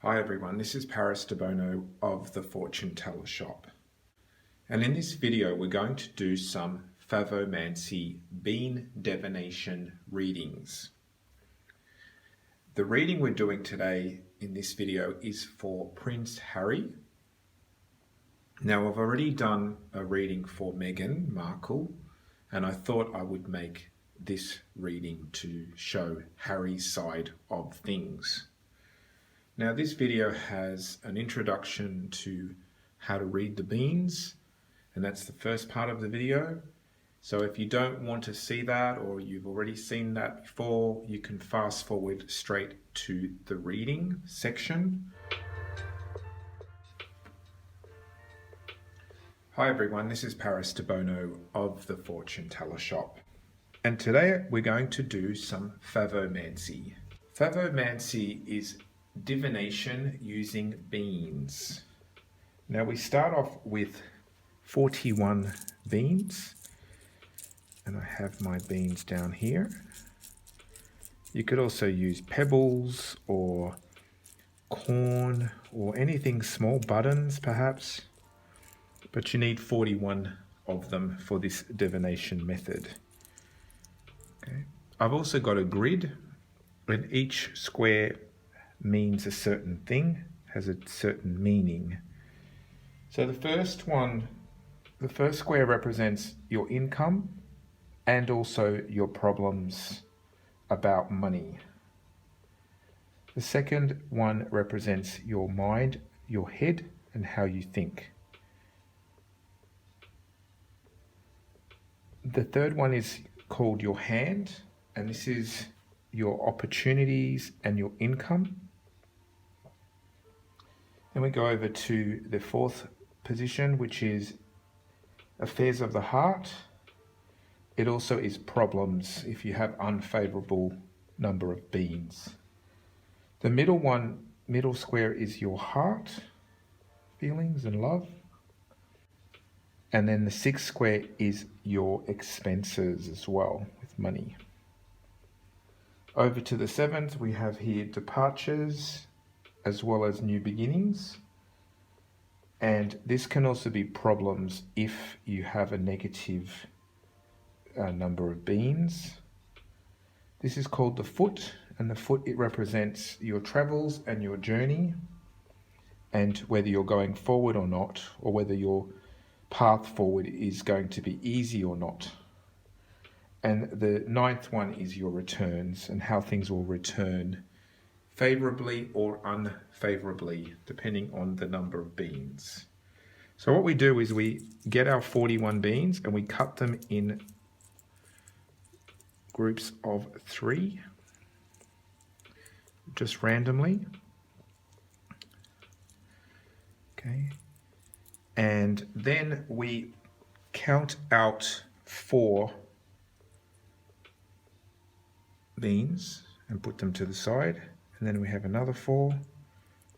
Hi everyone, this is Debono of the Fortune Teller Shop. And in this video we're going to do some Favomancy bean divination readings. The reading we're doing today in this video is for Prince Harry. Now I've already done a reading for Meghan Markle and I thought I would make this reading to show Harry's side of things. Now this video has an introduction to how to read the beans, and that's the first part of the video. So if you don't want to see that, or you've already seen that before, you can fast forward straight to the reading section. Hi everyone, this is Debono of the Fortune Teller Shop. And today we're going to do some Favomancy. Favomancy is divination using beans. Now we start off with 41 beans, and I have my beans down here. You could also use pebbles or corn or anything small, buttons perhaps, but you need 41 of them for this divination method. Okay. I've also got a grid, and each square means a certain thing, has a certain meaning. So the first square represents your income and also your problems about money. The second one represents your mind, your head, and how you think. The third one is called your hand, and this is your opportunities and your income. Then we go over to the fourth position, which is affairs of the heart. It also is problems if you have unfavorable number of beans. The middle square is your heart, feelings and love. And then the sixth square is your expenses as well, with money. Over to the seventh, we have here departures, as well as new beginnings. And this can also be problems if you have a negative number of beans. This is called the foot, and the foot, it represents your travels and your journey, and whether you're going forward or not, or whether your path forward is going to be easy or not. And the ninth one is your returns, and how things will return favorably or unfavorably, depending on the number of beans. So what we do is we get our 41 beans and we cut them in groups of 3, just randomly. Okay. And then we count out 4 beans and put them to the side. And then we have another 4,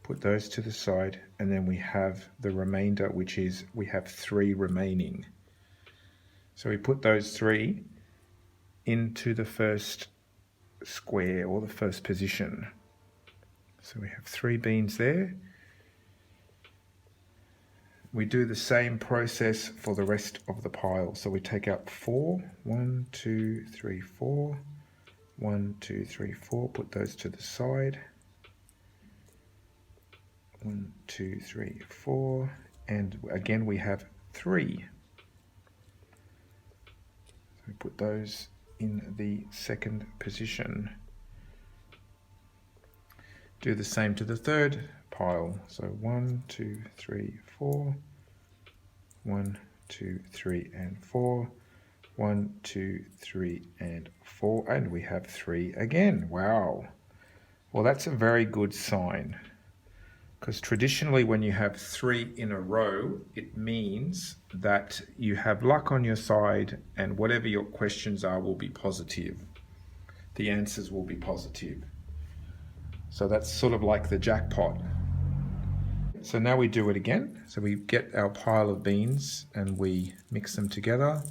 put those to the side, and then we have the remainder, which is we have 3 remaining. So we put those 3 into the first square or the first position. So we have 3 beans there. We do the same process for the rest of the pile. So we take out 4, 1, 2, 3, 4. 1, 2, 3, 4, put those to the side. 1, 2, 3, 4, and again we have 3. So we put those in the second position. Do the same to the third pile. So 1, 2, 3, 4. 1, 2, 3, and 4. 1, 2, 3, and 4, and we have 3 again. Wow. Well, that's a very good sign, because traditionally when you have 3 in a row, it means that you have luck on your side, and whatever your questions are will be positive. The answers will be positive. So that's sort of like the jackpot. So now we do it again. So we get our pile of beans and we mix them together,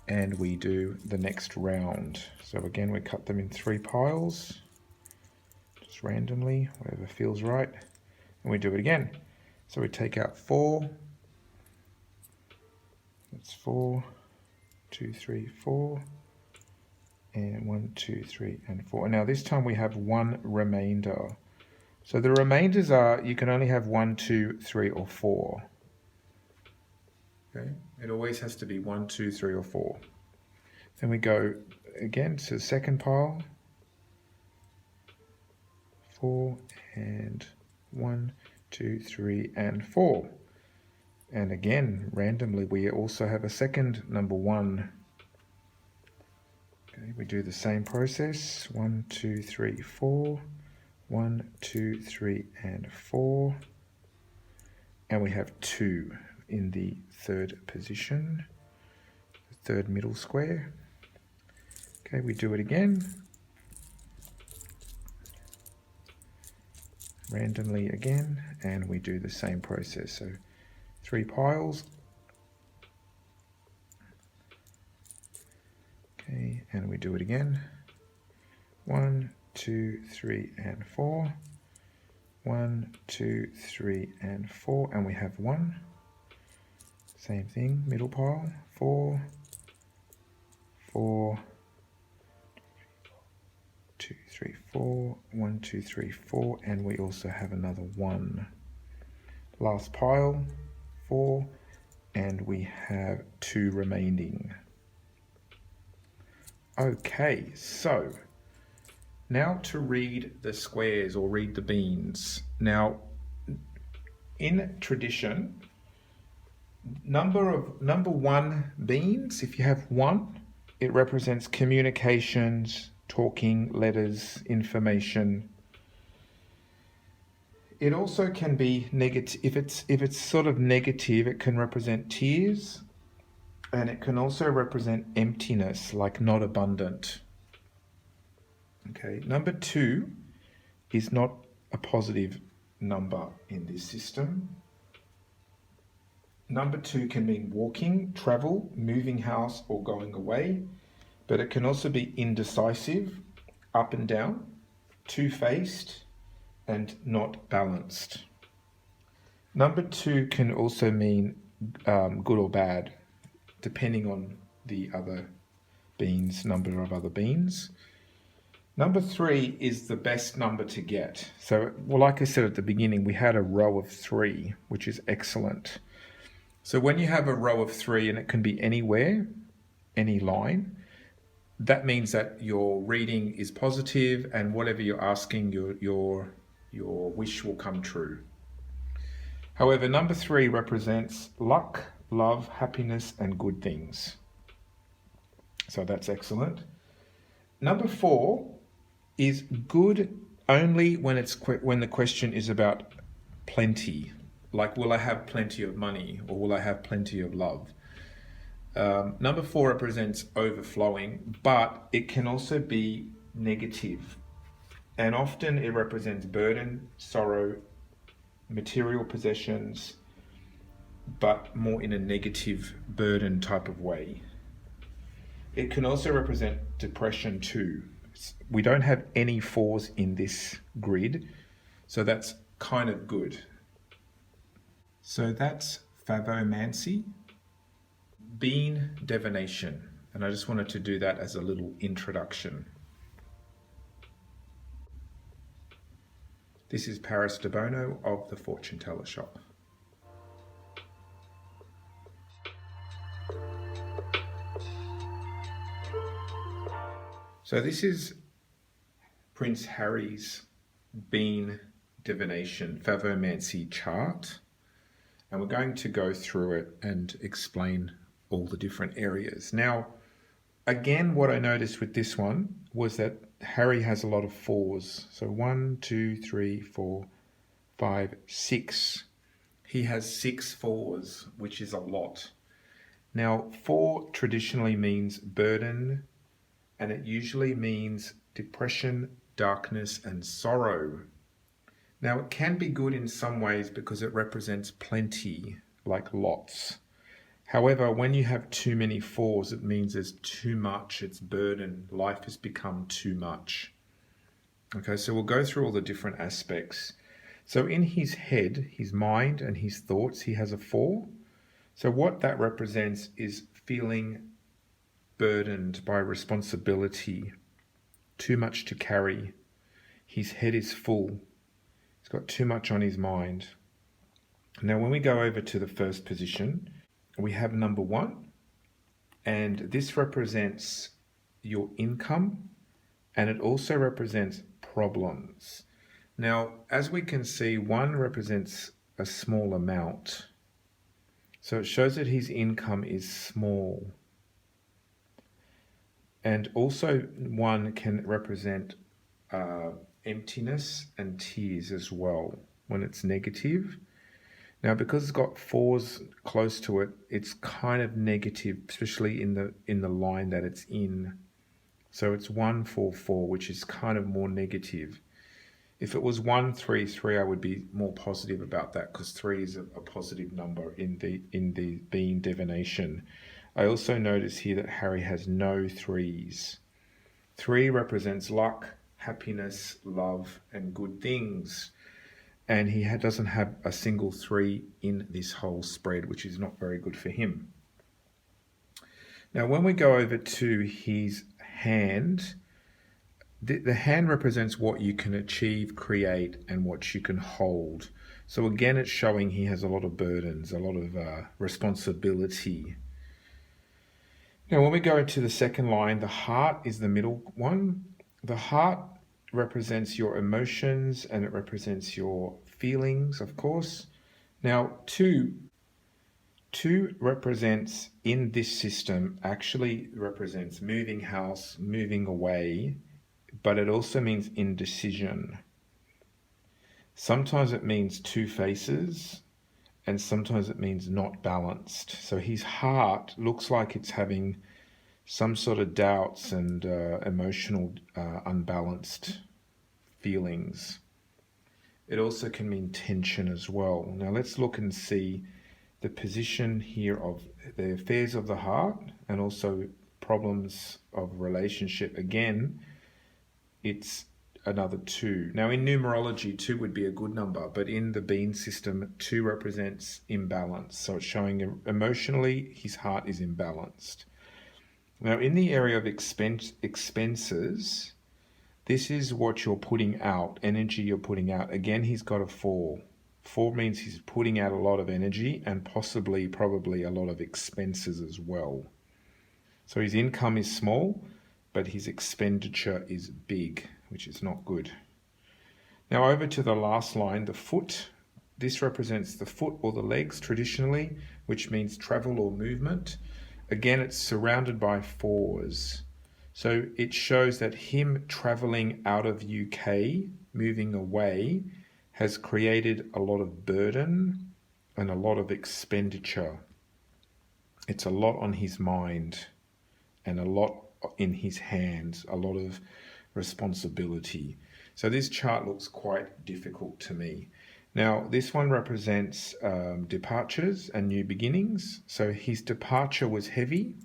and we do the next round. So again, we cut them in 3 piles, just just randomly, whatever feels right, and we do it again. So we take out 4, that's 4, 2, 3, 4, and 1, 2, 3, and 4. Now this time we have 1 remainder. So the remainders are, you can only have 1, 2, 3, or 4. Okay, it always has to be 1, 2, 3, or 4. Then we go again to the second pile. 4 and 1, 2, 3, and 4. And again, randomly, we also have a second number 1. Okay, we do the same process. 1, 2, 3, 4. 1, 2, 3, and 4. And we have 2 in the third position, the third middle square. Okay, we do it again. Randomly again, and we do the same process. So 3 piles. Okay, and we do it again. 1, 2, 3, and 4. 1, 2, 3, and 4, and we have 1. Same thing, middle pile. 4, 4, 2, 3, 4, 1, 2, 3, 4, and we also have another 1. Last pile, 4, and we have 2 remaining. Okay, so now to read the squares or read the beans. Now, in tradition, number 1 beans, if you have 1, it represents communications, talking, letters, information. It also can be negative. If it's sort of negative, it can represent tears, and it can also represent emptiness, like not abundant. Okay, number 2 is not a positive number in this system. Number 2 can mean walking, travel, moving house, or going away. But it can also be indecisive, up and down, two-faced, and not balanced. Number 2 can also mean good or bad, depending on the other beans, number of other beans. Number 3 is the best number to get. So, well, like I said at the beginning, we had a row of 3, which is excellent. So when you have a row of 3, and it can be anywhere, any line, that means that your reading is positive, and whatever you're asking, your wish will come true. However, number 3 represents luck, love, happiness, and good things. So that's excellent. Number 4 is good only when the question is about plenty. Like, will I have plenty of money, or will I have plenty of love? Number 4 represents overflowing, but it can also be negative. And often it represents burden, sorrow, material possessions, but more in a negative burden type of way. It can also represent depression too. We don't have any 4s in this grid, so that's kind of good. So that's Favomancy. Bean divination, and I just wanted to do that as a little introduction. This is Paris Debono of the Fortune Teller Shop. So this is Prince Harry's bean divination, Favomancy chart, and we're going to go through it and explain all the different areas. Now, again, what I noticed with this one was that Harry has a lot of 4s. So 1, 2, 3, 4, 5, 6. He has 6 4s, which is a lot. Now, 4 traditionally means burden, and it usually means depression, darkness, and sorrow. Now, it can be good in some ways because it represents plenty, like lots. However, when you have too many 4s, it means there's too much, it's burden, life has become too much. Okay, so we'll go through all the different aspects. So in his head, his mind and his thoughts, he has a 4. So what that represents is feeling burdened by responsibility, too much to carry. His head is full. He's got too much on his mind. Now, when we go over to the first position, we have number 1, and this represents your income, and it also represents problems. Now, as we can see, 1 represents a small amount. So it shows that his income is small. And also 1 can represent emptiness and tears as well when it's negative. Now, because it's got 4s close to it, it's kind of negative, especially in the line that it's in. So it's 1, 4, 4, which is kind of more negative. If it was 1, 3, 3, I would be more positive about that, because 3 is a positive number in the being divination. I also notice here that Harry has no 3s. 3 represents luck, happiness, love, and good things. And he doesn't have a single 3 in this whole spread, which is not very good for him. Now, when we go over to his hand, the hand represents what you can achieve, create, and what you can hold. So again, it's showing he has a lot of burdens, a lot of responsibility. Now, when we go to the second line, the heart is the middle one. The heart represents your emotions and it represents your feelings, of course. Now, 2 represents, in this system, actually represents moving house, moving away, but it also means indecision. Sometimes it means 2 faces, and sometimes it means not balanced. So his heart looks like it's having some sort of doubts and emotional unbalanced feelings. It also can mean tension as well. Now let's look and see the position here of the affairs of the heart and also problems of relationship. Again, it's another 2. Now in numerology, 2 would be a good number, but in the bean system, 2 represents imbalance. So it's showing emotionally his heart is imbalanced. Now in the area of expenses, this is what you're putting out, energy you're putting out. Again, he's got a 4. 4 means he's putting out a lot of energy and probably a lot of expenses as well. So his income is small, but his expenditure is big, which is not good. Now over to the last line, the foot. This represents the foot or the legs traditionally, which means travel or movement. Again, it's surrounded by 4s. So it shows that him traveling out of UK, moving away, has created a lot of burden and a lot of expenditure. It's a lot on his mind and a lot in his hands, a lot of responsibility. So this chart looks quite difficult to me. Now, this one represents departures and new beginnings. So his departure was heavy,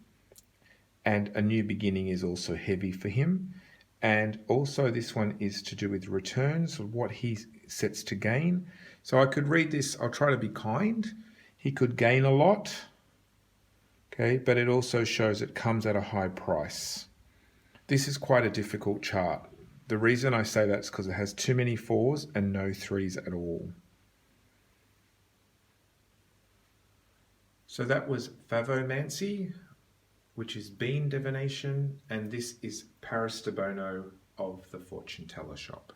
and a new beginning is also heavy for him. And also this one is to do with returns, what he sets to gain. So I could read this, I'll try to be kind. He could gain a lot, okay, but it also shows it comes at a high price. This is quite a difficult chart. The reason I say that is because it has too many 4s and no 3s at all. So that was Favomancy, which is bean divination, and this is Debono of the Fortune Teller Shop.